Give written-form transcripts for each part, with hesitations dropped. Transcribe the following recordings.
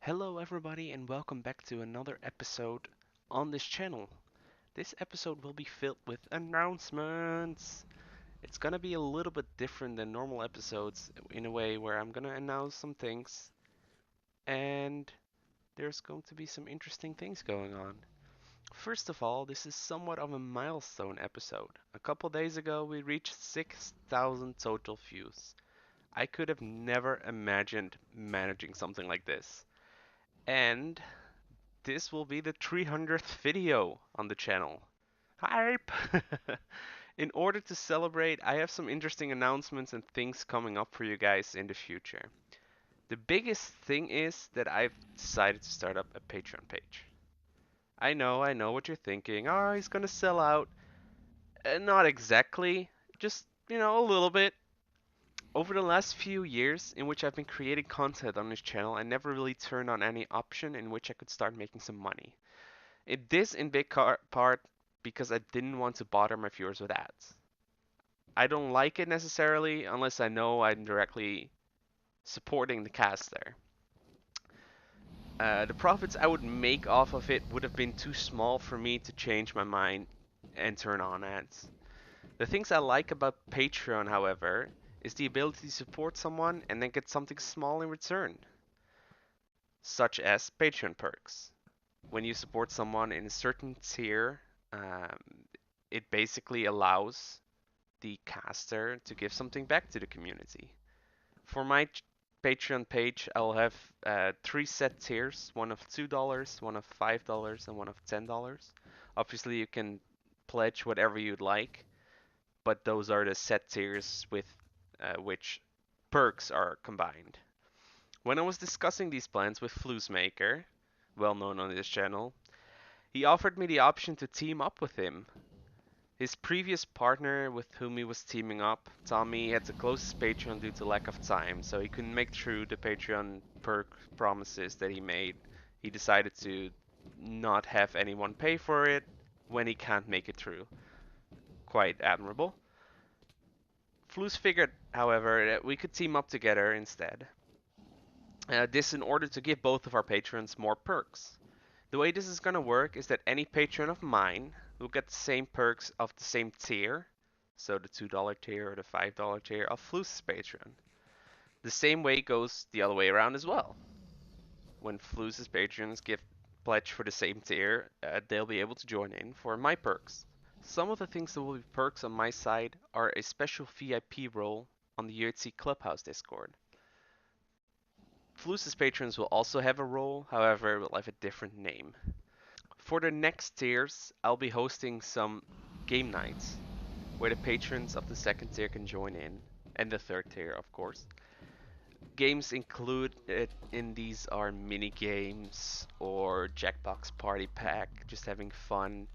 Hello, everybody, and welcome back to another episode on this channel. This episode will be filled with announcements. It's gonna be a little bit different than normal episodes in a way where I'm gonna announce some things, and there's going to be some interesting things going on. First of all, this is somewhat of a milestone episode. A couple days ago, we reached 6,000 total views. I could have never imagined managing something like this. And this will be the 300th video on the channel. Hype! In order to celebrate, I have some interesting announcements and things coming up for you guys in the future. The biggest thing is that I've decided to start up a Patreon page. I know what you're thinking. Oh, he's gonna sell out. Not exactly, just, a little bit. Over the last few years in which I've been creating content on this channel, I never really turned on any option in which I could start making some money. It is in big part because I didn't want to bother my viewers with ads. I don't like it necessarily unless I know I'm directly supporting the cast there. The profits I would make off of it would have been too small for me to change my mind and turn on ads. The things I like about Patreon, however, is the ability to support someone and then get something small in return, such as Patreon perks. When you support someone in a certain tier, um, it basically allows the caster to give something back to the community. For my Patreon page, I'll have three set tiers: one of $2, one of $5, and one of $10. Obviously, you can pledge whatever you'd like, but those are the set tiers with which perks are combined. When I was discussing these plans with Flusmaker, well known on this channel, he offered me the option to team up with him. His previous partner with whom he was teaming up, Tommy, had to close his Patreon due to lack of time, so he couldn't make through the Patreon perk promises that he made. He decided to not have anyone pay for it when he can't make it through. Quite admirable. Flus figured, however, that we could team up together instead. This in order to give both of our patrons more perks. The way this is going to work is that any patron of mine will get the same perks of the same tier, so the $2 tier or the $5 tier of Flus's patron. The same way goes the other way around as well. When Flus's patrons give pledge for the same tier, they'll be able to join in for my perks. Some of the things that will be perks on my side are a special VIP role on the UHC Clubhouse Discord. Flus's patrons will also have a role, however, it will have a different name. For the next tiers, I'll be hosting some game nights where the patrons of the second tier can join in, and the third tier, of course. Games included in these are mini games or Jackbox Party Pack, just having fun.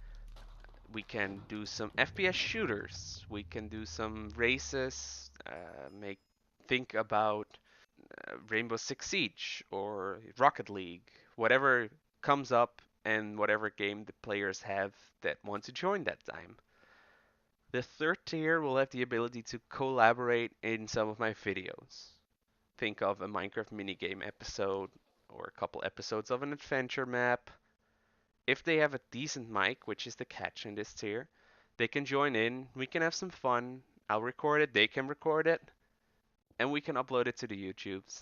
We can do some FPS shooters. We can do some races. Make think about Rainbow Six Siege or Rocket League, whatever comes up and whatever game the players have that want to join that time. The third tier will have the ability to collaborate in some of my videos. Think of a Minecraft minigame episode or a couple episodes of an adventure map. If they have a decent mic, which is the catch in this tier, they can join in, we can have some fun, I'll record it, they can record it, and we can upload it to the YouTubes.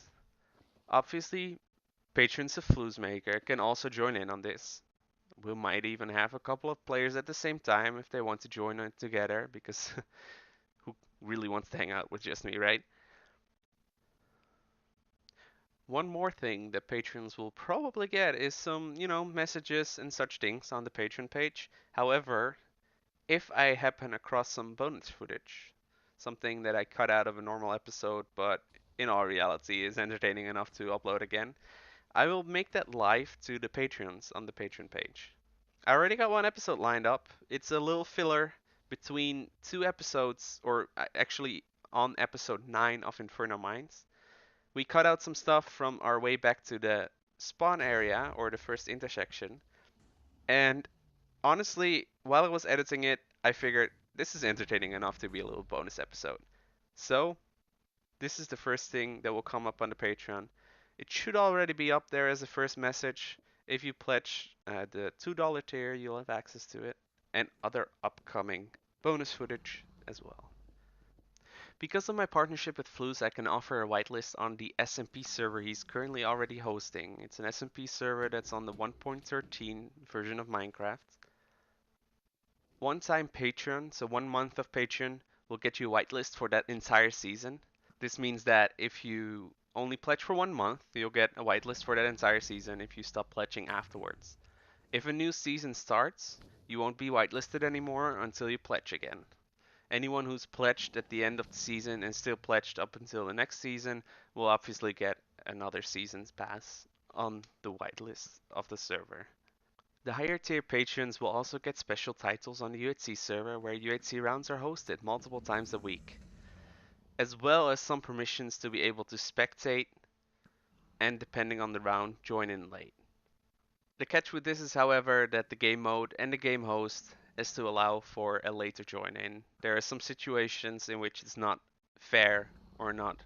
Obviously, patrons of Flusmaker can also join in on this. We might even have a couple of players at the same time if they want to join it together, because who really wants to hang out with just me, right? One more thing that patrons will probably get is some, messages and such things on the Patreon page. However, if I happen across some bonus footage, something that I cut out of a normal episode, but in all reality is entertaining enough to upload again, I will make that live to the Patreons on the Patreon page. I already got one episode lined up. It's a little filler between two episodes, or actually on episode 9 of Inferno Minds. We cut out some stuff from our way back to the spawn area, or the first intersection. And honestly, while I was editing it, I figured this is entertaining enough to be a little bonus episode. So, this is the first thing that will come up on the Patreon. It should already be up there as a first message. If you pledge the $2 tier, you'll have access to it and other upcoming bonus footage as well. Because of my partnership with Fluz, I can offer a whitelist on the SMP server he's currently already hosting. It's an SMP server that's on the 1.13 version of Minecraft. One-time Patreon, so 1 month of Patreon, will get you a whitelist for that entire season. This means that if you only pledge for 1 month, you'll get a whitelist for that entire season if you stop pledging afterwards. If a new season starts, you won't be whitelisted anymore until you pledge again. Anyone who's pledged at the end of the season and still pledged up until the next season will obviously get another season's pass on the whitelist of the server. The higher tier patrons will also get special titles on the UHC server where UHC rounds are hosted multiple times a week, as well as some permissions to be able to spectate and, depending on the round, join in late. The catch with this is, however, that the game mode and the game host is to allow for a later join in. There are some situations in which it's not fair or not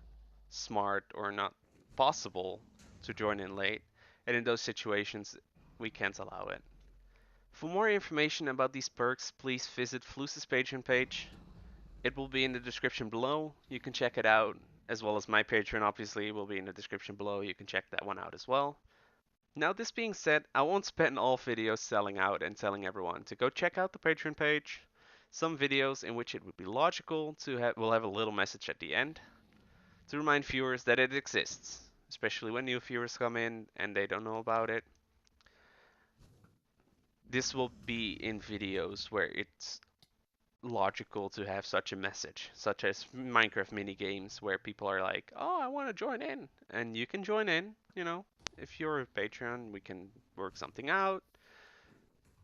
smart or not possible to join in late, and in those situations we can't allow it. For more information about these perks, please visit Fluz's Patreon page. It will be in the description below. You can check it out, as well as my Patreon obviously will be in the description below. You can check that one out as well. Now, this being said, I won't spend all videos selling out and telling everyone to go check out the Patreon page. Some videos in which it would be logical to will have a little message at the end to remind viewers that it exists, especially when new viewers come in and they don't know about it. This will be in videos where it's logical to have such a message, such as Minecraft mini games where people are like, "Oh, I want to join in," and you can join in. If you're a Patreon, we can work something out.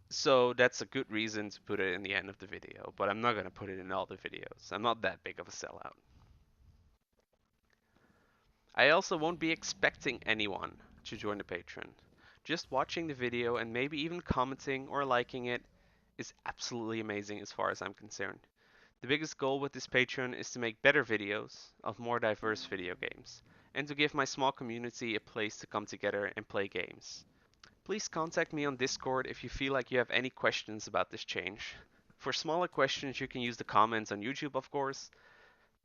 So that's a good reason to put it in the end of the video, but I'm not gonna put it in all the videos. I'm not that big of a sellout. I also won't be expecting anyone to join the Patreon. Just watching the video and maybe even commenting or liking it is absolutely amazing as far as I'm concerned. The biggest goal with this Patreon is to make better videos of more diverse video games, and to give my small community a place to come together and play games. Please contact me on Discord if you feel like you have any questions about this change. For smaller questions, you can use the comments on YouTube, of course,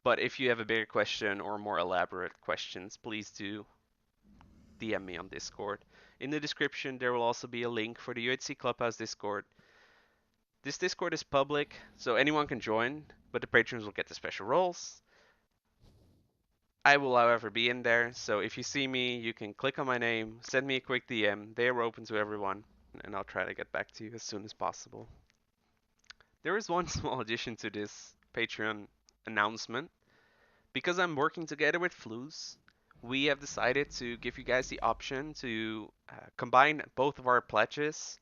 but if you have a bigger question or more elaborate questions, please do DM me on Discord. In the description, there will also be a link for the UHC Clubhouse Discord. This Discord is public, so anyone can join, but the patrons will get the special roles. I will, however, be in there, so if you see me, you can click on my name, send me a quick DM. They are open to everyone, and I'll try to get back to you as soon as possible. There is one small addition to this Patreon announcement. Because I'm working together with Fluz, we have decided to give you guys the option to combine both of our pledges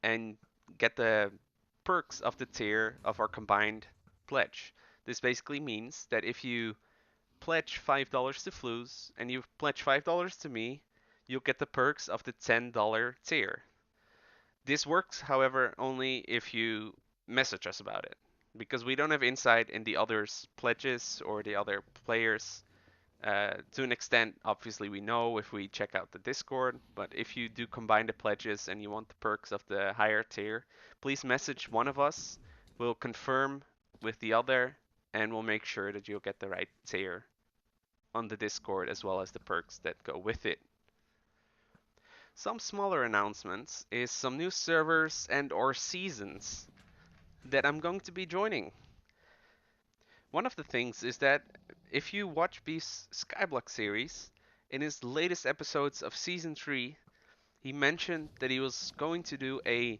and get the perks of the tier of our combined pledge. This basically means that if you pledge $5 to Fluz and you pledge $5 to me, you'll get the perks of the $10 tier. This works, however, only if you message us about it, because we don't have insight in the others' pledges or the other players. To an extent, obviously, we know if we check out the Discord, but if you do combine the pledges and you want the perks of the higher tier, please message one of us. We'll confirm with the other, and we'll make sure that you'll get the right tier on the Discord as well as the perks that go with it. Some smaller announcements is some new servers and or seasons that I'm going to be joining. One of the things is that if you watch Beef's Skyblock series, in his latest episodes of Season 3, he mentioned that he was going to do a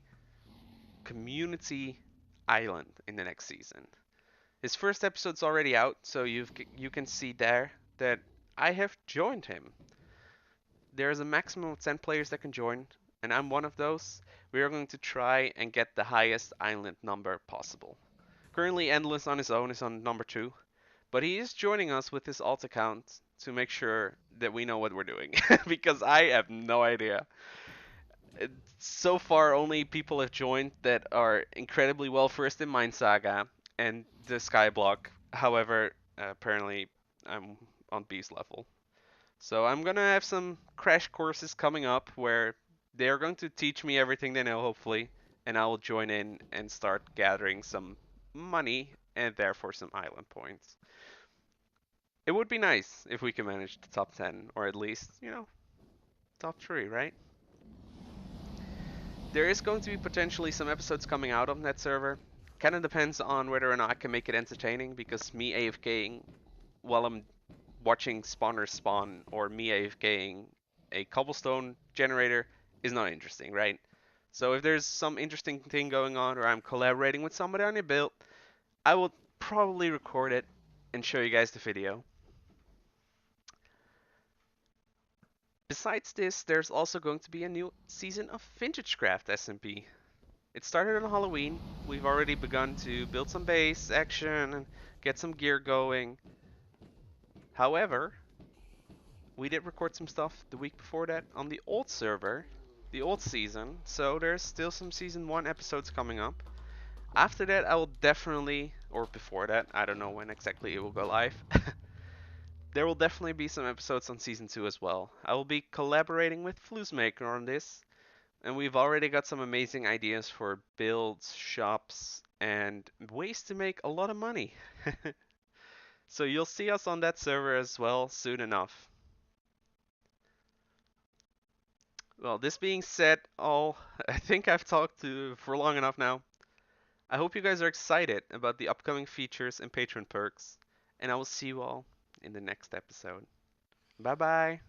community island in the next season. His first episode's already out, so you can see there that I have joined him. There's a maximum of 10 players that can join, and I'm one of those. We are going to try and get the highest island number possible. Currently, Endless on his own is on number 2, but he is joining us with his alt account to make sure that we know what we're doing, because I have no idea. So far, only people have joined that are incredibly well versed in Mind Saga and the Skyblock. However, apparently I'm on Beast level. So I'm gonna have some crash courses coming up where they are going to teach me everything they know, hopefully, and I will join in and start gathering some money and therefore some island points. It would be nice if we can manage the top 10 or at least, top 3, right? There is going to be potentially some episodes coming out on that server. Kind of depends on whether or not I can make it entertaining because me AFKing while I'm watching spawners spawn or me AFKing a cobblestone generator is not interesting, right? So if there's some interesting thing going on or I'm collaborating with somebody on a build, I will probably record it and show you guys the video. Besides this, there's also going to be a new season of Vintagecraft SMP. It started on Halloween. We've already begun to build some base action and get some gear going. However, we did record some stuff the week before that on the old server, the old season, so there's still some season 1 episodes coming up. After that, I will definitely, or before that, I don't know when exactly it will go live. There will definitely be some episodes on season 2 as well. I will be collaborating with Flusemaker on this, and we've already got some amazing ideas for builds, shops, and ways to make a lot of money. So you'll see us on that server as well soon enough. Well, this being said, I think I've talked for long enough now. I hope you guys are excited about the upcoming features and patron perks, and I will see you all in the next episode. Bye bye.